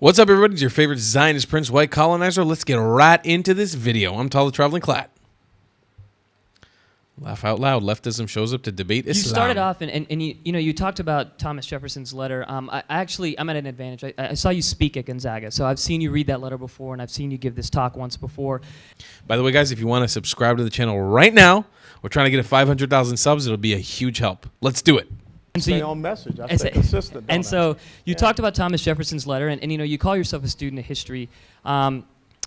What's up, everybody? It's your favorite Zionist Prince, White Colonizer. Let's get right into this video. I'm Tall the Traveling Clat. Laugh out loud. Leftism shows up to debate Islam. You started off, and you talked about Thomas Jefferson's letter. I'm at an advantage. I saw you speak at Gonzaga, so I've seen you read that letter before, and I've seen you give this talk once before. By the way, guys, if you want to subscribe to the channel right now, we're trying to get 500,000 subs. It'll be a huge help. Let's do it. And so stay on message. I stay consistent. And so you talked about Thomas Jefferson's letter, and you call yourself a student of history. And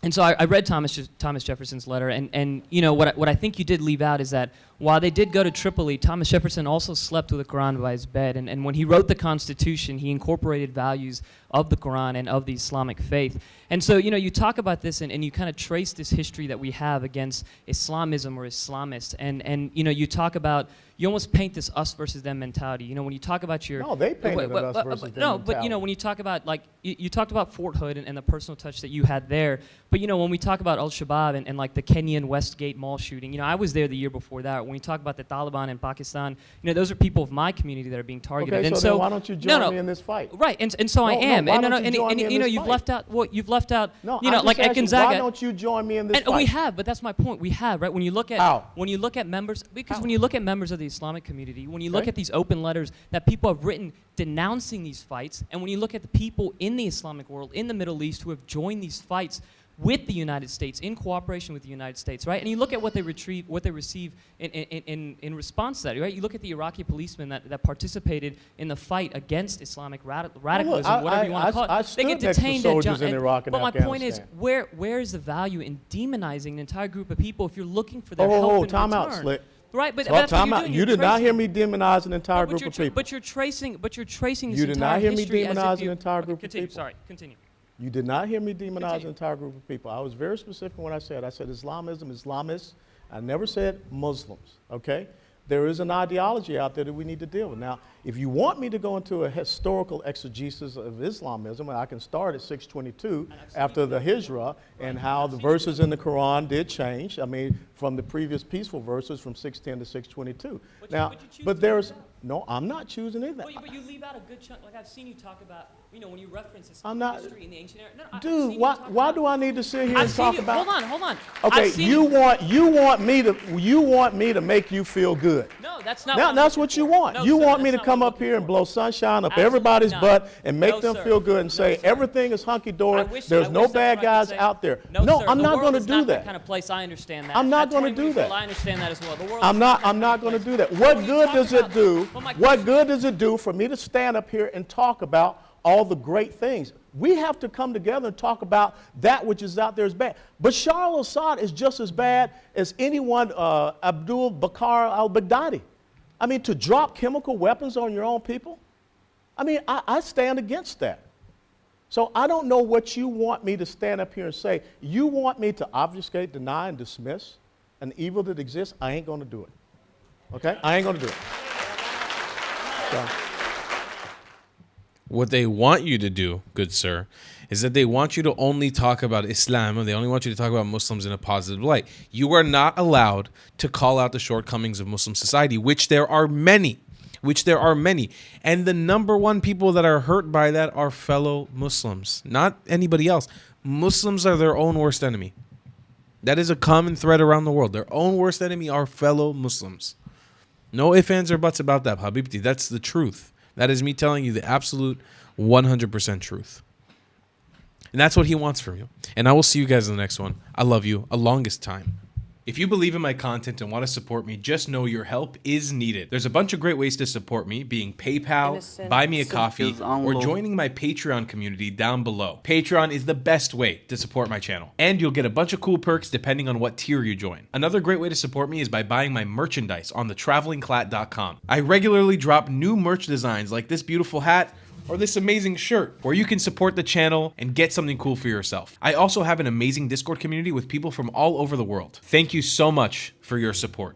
so I read Thomas Jefferson's letter, and what I think you did leave out is that while they did go to Tripoli, Thomas Jefferson also slept with the Quran by his bed. And when he wrote the Constitution, he incorporated values of the Quran and of the Islamic faith. And so you talk about this, and you kind of trace this history that we have against Islamism or Islamists. And you talk about, you almost paint this us versus them mentality. When you talk about your... No, they painted us versus them mentality. But when you talk about, like, you talked about Fort Hood and the personal touch that you had there. But when we talk about Al-Shabaab and like the Kenyan Westgate mall shooting, I was there the year before that. When we talk about the Taliban in Pakistan, those are people of my community that are being targeted. Okay, and so then why don't you join me in this fight? Right, and so I am. You've left out. Well, you've left out. No, like at Gonzaga. Why don't you join me in this fight? And we have, but that's my point. We have, right? When you look at members, because when you look at members of the Islamic community, when you look at these open letters that people have written denouncing these fights, and when you look at the people in the Islamic world, in the Middle East, who have joined these fights with the United States, in cooperation with the United States, right? And you look at what they receive in response to that, right? You look at the Iraqi policemen that participated in the fight against Islamic radicalism, whatever you want to call it. They get detained in Iraq and But my Afghanistan. point is, where is the value in demonizing an entire group of people if you're looking for their help in time return? out, Slick. Right, but that's what you're doing. You did not hear me demonize an entire group of people. But you're tracing this You entire did not hear me history as if demonize you... an entire group of Continue, people. sorry, continue. You did not hear me demonize an entire group of people. I was very specific when I said Islamism, Islamists. I never said Muslims, okay? There is an ideology out there that we need to deal with. Now, if you want me to go into a historical exegesis of Islamism, I can start at 622 after the Hijrah and how the verses in the Quran did change. I mean, from the previous peaceful verses from 610 to 622. But there's... No, I'm not choosing anything. But you leave out a good chunk. Like I've seen you talk about, when you reference this history in the ancient era. No, dude, why do I need to sit here and talk about? Hold on. Okay, you want me to make you feel good. No, that's not. Now that's what you want. No, you sir, want me to that's come not up here and blow sunshine up Absolutely everybody's not. butt and make No, them sir. feel good and say sir. everything is hunky dory. There's no that's bad what I could guys say. out there. No, No, sir, I'm the not world going to is do not that. kind of place. I understand that. I'm not At going to times, do that. I understand that as well. The world I'm not going to do that. What good does it do? What good does it do for me to stand up here and talk about all the great things? We have to come together and talk about that which is out there is bad. Bashar al-Assad is just as bad as anyone, Abdul Bakr al-Baghdadi. I mean, to drop chemical weapons on your own people? I mean, I stand against that. So I don't know what you want me to stand up here and say. You want me to obfuscate, deny, and dismiss an evil that exists? I ain't going to do it. Okay? I ain't going to do it. So. What they want you to do, good sir, is that they want you to only talk about Islam, and they only want you to talk about Muslims in a positive light. You are not allowed to call out the shortcomings of Muslim society, which there are many. And the number one people that are hurt by that are fellow Muslims, not anybody else. Muslims are their own worst enemy. That is a common thread around the world. Their own worst enemy are fellow Muslims. No ifs, ands, or buts about that, Habibti. That's the truth. That is me telling you the absolute 100% truth. And that's what he wants from you. And I will see you guys in the next one. I love you. A longest time. If you believe in my content and want to support me, just know your help is needed. There's a bunch of great ways to support me, being PayPal, buy me a coffee, or joining my Patreon community down below. Patreon is the best way to support my channel. And you'll get a bunch of cool perks depending on what tier you join. Another great way to support me is by buying my merchandise on thetravelingclat.com. I regularly drop new merch designs like this beautiful hat, or this amazing shirt, where you can support the channel and get something cool for yourself. I also have an amazing Discord community with people from all over the world. Thank you so much for your support.